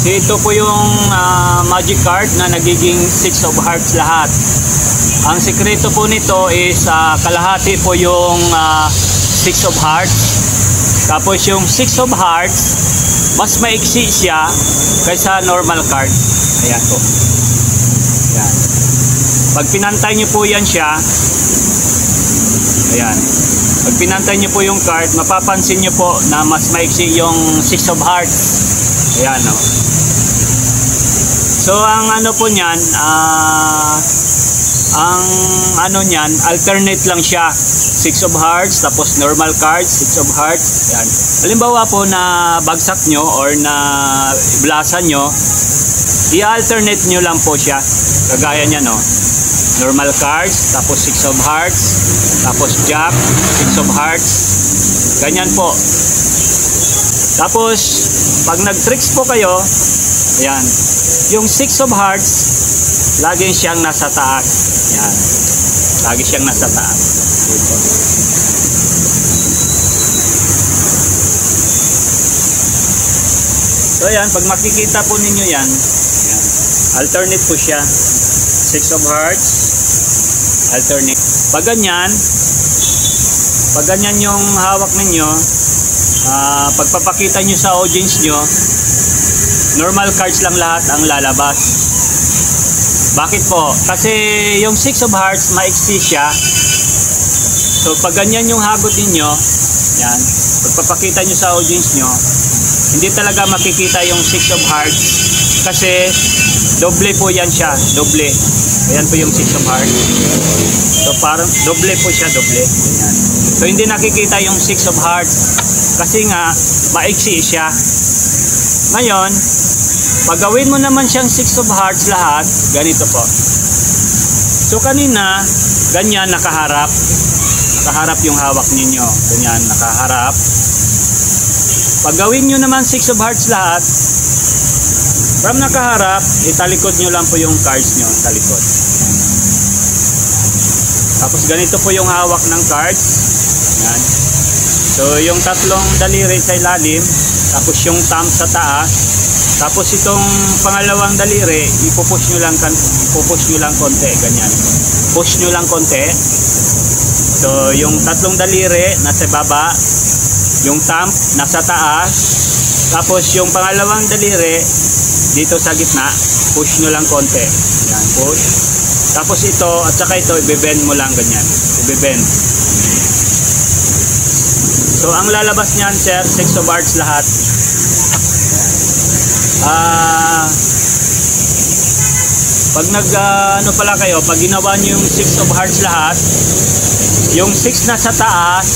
Ito po yung magic card na nagiging 6 of hearts lahat. Ang sikreto po nito is kalahati po yung 6 of hearts. Tapos yung 6 of hearts, mas maiksi siya kaysa normal card. Ayan po. Ayan. Pag pinantay nyo po yan siya, ayan. Pag pinantay nyo po yung card, mapapansin nyo po na mas maiksi yung 6 of hearts. Ayan o. So ang ano po niyan, ang ano niyan, alternate lang siya. 6 of hearts, tapos normal cards, 6 of hearts. Ayan. Halimbawa po na bagsak nyo or na blasan nyo, i-alternate nyo lang po siya. Kagaya niya no. Normal cards, tapos 6 of hearts, tapos jack, 6 of hearts. Ganyan po. Tapos, pag nag-tricks po kayo, ayan, yung 6 of hearts, laging siyang nasa taas. Ayan. Lagi siyang nasa taas. Dito. So, ayan, pag makikita po ninyo yan, ayan, alternate po siya. 6 of hearts, alternate. Pag ganyan yung hawak ninyo, pagpapakita nyo sa audience nyo, normal cards lang lahat ang lalabas. Bakit po? Kasi yung 6 of hearts, maiksi siya. So pag ganyan yung hagot ninyo, yan, pagpapakita nyo sa audience nyo, hindi talaga makikita yung 6 of hearts kasi doble po yan siya, doble. Ayan po yung 6 of hearts. So parang doble po siya, doble. Ayan. So hindi nakikita yung 6 of hearts kasi nga maiksi siya. Ngayon, pag gawin mo naman siyang 6 of hearts lahat, ganito po. So kanina, ganyan nakaharap. Nakaharap yung hawak ninyo. Ganyan, nakaharap. Pag gawin nyo naman 6 of hearts lahat, from nakaharap, italikod nyo lang po yung cards nyo, talikod. Tapos ganito po yung hawak ng cards. Yan. So yung tatlong daliri sa ilalim, tapos yung thumb sa taas, tapos itong pangalawang daliri, ipupush nyo lang konti, ganyan. Push nyo lang konti. So yung tatlong daliri nasa baba, yung thumb nasa taas, tapos yung pangalawang daliri dito sa gitna, push nyo lang konti. Yan, push. Tapos ito at saka ito, ibebend mo lang ganyan. Ibebend. So ang lalabas niyan, sir, 6 of hearts lahat. Pag ano pala kayo, pag ginawa niyo yung 6 of hearts lahat, yung 6 na sa taas,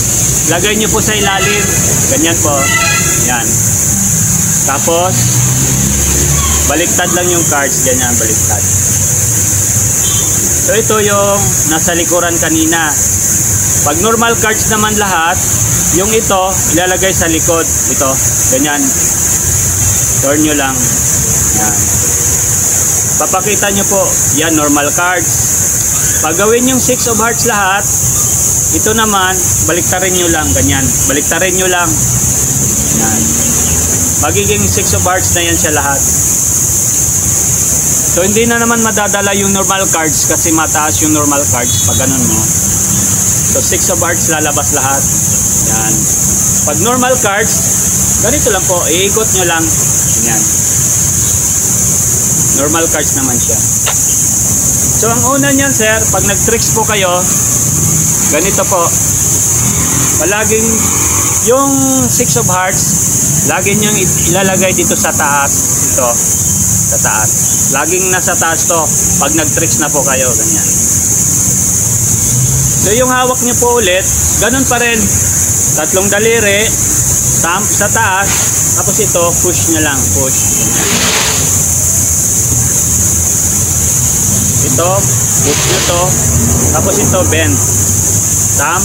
lagay niyo po sa ilalim. Ganyan po. Yan. Tapos baliktad lang yung cards, ganyan, baliktad. So ito yung nasa likuran kanina. Pag normal cards naman lahat, yung ito ilalagay sa likod. Ito, ganyan. Turn nyo lang. Yan. Papakita nyo po, yan, normal cards. Pag gawin yung 6 of hearts lahat, ito naman, baliktarin nyo lang, ganyan. Baliktarin nyo lang. Yan. Magiging 6 of hearts na yan siya lahat. So hindi na naman madadala yung normal cards kasi mataas yung normal cards pag ganun mo. So 6 of hearts lalabas lahat. Yan. Pag normal cards, ganito lang po, iikot nyo lang. Yan. Normal cards naman siya. So ang una niyan, sir, pag nag-tricks po kayo, ganito po. Palaging yung 6 of hearts, lagi nyo ilalagay dito sa taas. Ito, sa taas. Laging nasa taas to pag nag-tricks na po kayo, ganyan. So yung hawak nyo po ulit, ganun pa rin. Tatlong daliri, thumb sa taas, tapos ito, push nyo lang, push. Ganyan. Ito, push nyo to, tapos ito, bend. Thumb,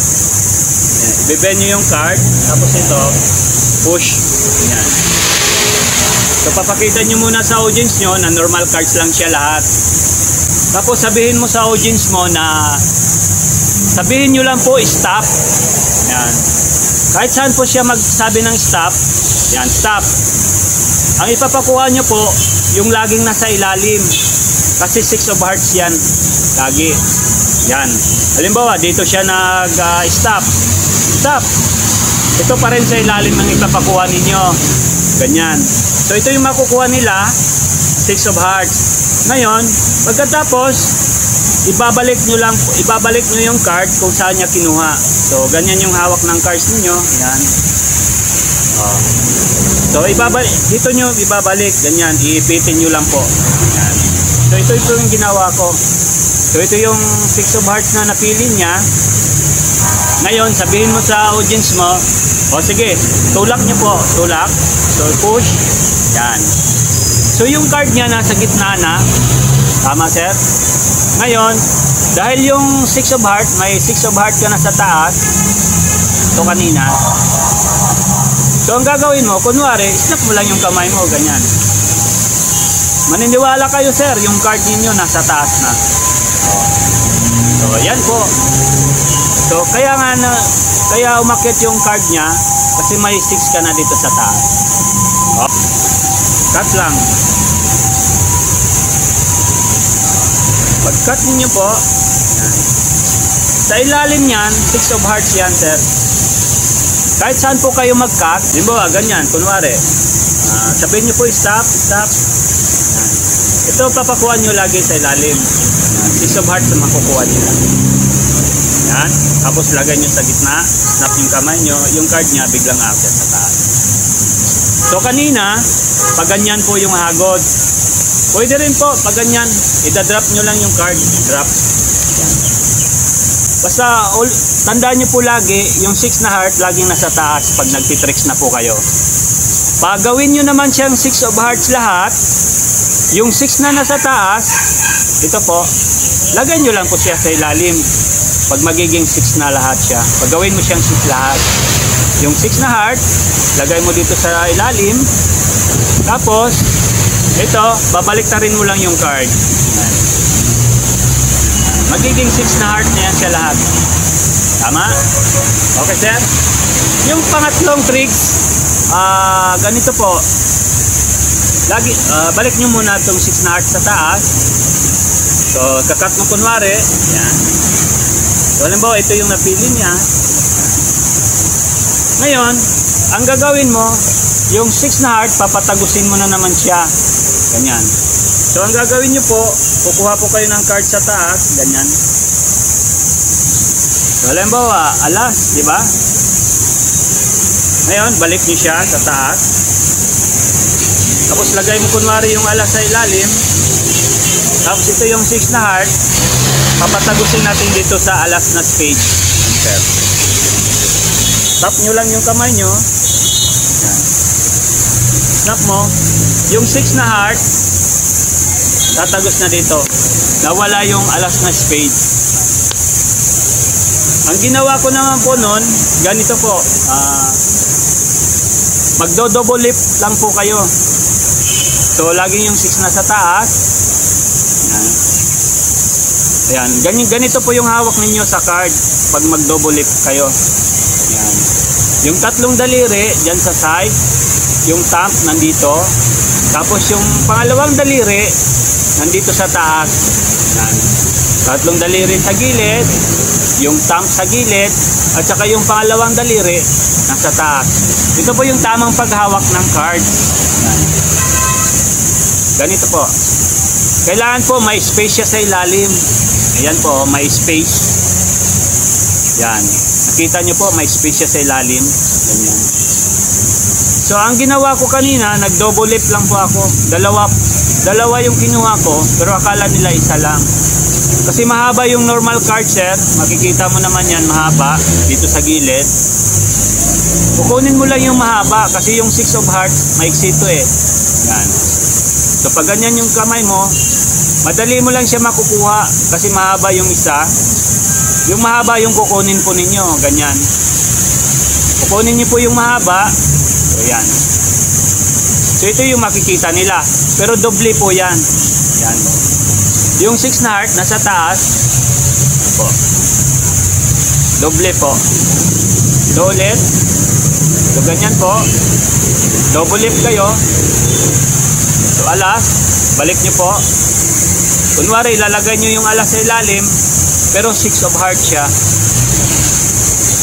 i-bend nyo yung card, tapos ito, push. Ganyan. So papakita nyo muna sa audience nyo na normal cards lang siya lahat. Tapos sabihin mo sa audience mo na sabihin nyo lang po stop. Yan. Kahit saan po siya magsabi ng stop, yan, stop. Ang ipapakuha nyo po, yung laging nasa ilalim. Kasi 6 of hearts yan. Lagi. Yan. Halimbawa, dito siya nag-stop. Stop. Ito pa rin sa ilalim ng ipapakuha ninyo. Ganyan. So, ito yung makukuha nila, 6 of hearts. Ngayon, pagkatapos, ibabalik nyo yung card kung saan niya kinuha. So, ganyan yung hawak ng cards ninyo. Yan. Oh. So, dito nyo ibabalik. Ganyan. Iipitin nyo lang po. Yan. So, ito yung ginawa ko. So, ito yung 6 of hearts na napili niya. Ngayon, sabihin mo sa audience mo, o sige, tulak nyo po. Tulak. So, push. Yan. So, yung card niya nasa gitna na. Tama, sir? Ngayon, dahil yung 6 of heart, may 6 of heart ka na sa taas. Ito kanina. So, ang gagawin mo, kunwari, snap mo lang yung kamay mo, ganyan. Maniniwala kayo, sir, yung card ninyo nasa taas na. So, yan po. So, kaya umakyat yung card niya, kasi may 6 ka na dito sa taas. Oh. Cut lang. Pag-cut ninyo po, yan. Sa ilalim niyan, 6 of hearts yan, sir. Kahit saan po kayo mag-cut, limbawa, ganyan, kunwari. Sabihin nyo po, stop, stop. Yan. Ito, papakuha nyo lagi sa ilalim. 6 of hearts na makukuha nyo lang. Yan. Tapos, lagay nyo sa gitna, snap yung kamay nyo, yung card niya, biglang aakyat sa taas. So, kanina, pag ganyan po yung hagod. Pwede rin po, pag ganyan, ida-drop nyo lang yung card. Drop. Yan. Basta, tandaan nyo po lagi, yung 6 na heart, laging nasa taas pag nagtitricks na po kayo. Pag gawin nyo naman siyang 6 of hearts lahat, yung 6 na nasa taas, ito po, lagay nyo lang po siya sa ilalim. Pag magiging 6 na lahat siya. Pag gawin mo siyang 6 lahat. Yung 6 na heart, lagay mo dito sa ilalim. Tapos, ito, babalik na rin mo lang yung card. Yan. Magiging 6 na heart na yan siya lahat. Tama? Okay, sir? Yung pangatlong tricks, ganito po. Lagi, balik nyo muna itong 6 na heart sa taas. So, kakat mo kunwari. Yan. So, halimbawa, ito yung napili niya. Ngayon, ang gagawin mo, yung 6 na heart, papatagusin mo na naman siya. Ganyan. So, ang gagawin nyo po, kukuha po kayo ng card sa taas. Ganyan. So, halimbawa, alas, di ba? Ngayon, balik nyo siya sa taas. Tapos, lagay mo kunwari yung alas sa ilalim. Tapos, ito yung 6 na heart. Papatagusin natin dito sa alas na spade. Tap nyo lang yung kamay nyo. Yan. Snap mo. Yung 6 na heart, tatagos na dito. Nawala yung alas na spade. Ang ginawa ko naman po nun, ganito po. Magdo-double lip lang po kayo. So, laging yung 6 na sa taas. Yan. Ayan. Ganito po yung hawak ninyo sa card pag mag-double lip kayo. Yan. Yung tatlong daliri dyan sa side, yung thumb nandito, tapos yung pangalawang daliri nandito sa taas. Yan. Tatlong daliri sa gilid, yung thumb sa gilid, at saka yung pangalawang daliri nasa taas. Ito po yung tamang paghawak ng card. Yan. Ganito po. Kailangan po may space siya sa ilalim. Ayan po, may space. Yan. Nakita nyo po, may space siya sa ilalim. Ganyan. So, ang ginawa ko kanina, nag-double lip lang po ako. Dalawa yung kinuha ko, pero akala nila isa lang. Kasi mahaba yung normal card, sir. Makikita mo naman yan, mahaba. Dito sa gilid. Kukunin mo lang yung mahaba, kasi yung 6 of hearts, maiksi ito eh. Yan. So, pag ganyan yung kamay mo, madali mo lang siya makukuha, kasi mahaba yung isa. Yung mahaba yung kukunin po ninyo, ganyan. Kukunin niyo po yung mahaba. So, yan. So, ito yung makikita nila. Pero doble po yan. Yan. Yung 6 na heart, nasa taas. Ito po. Doble po. Ito ulit. So, ganyan po. Double lift kayo. So, alas. Balik nyo po. Kunwari, ilalagay nyo yung alas sa ilalim, pero 6 of hearts siya.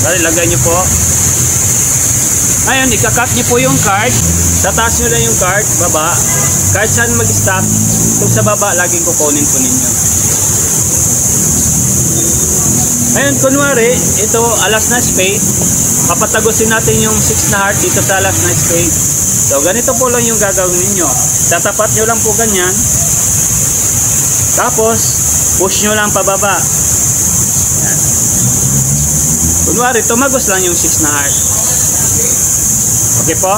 Kunwari, lagay nyo po. Ngayon, ikakat nyo po yung card. Tataas nyo lang yung card, baba. Kahit saan mag-stop, kung sa baba, laging kukunin po ninyo. Ngayon, kunwari, ito, alas na spade. Papatagusin natin yung 6 na heart dito sa alas na spade. So, ganito po lang yung gagawin ninyo. Tatapat nyo lang po ganyan. Tapos, push nyo lang pababa. Yan. Kunwari, tumagos lang yung 6 na heart. Okay po?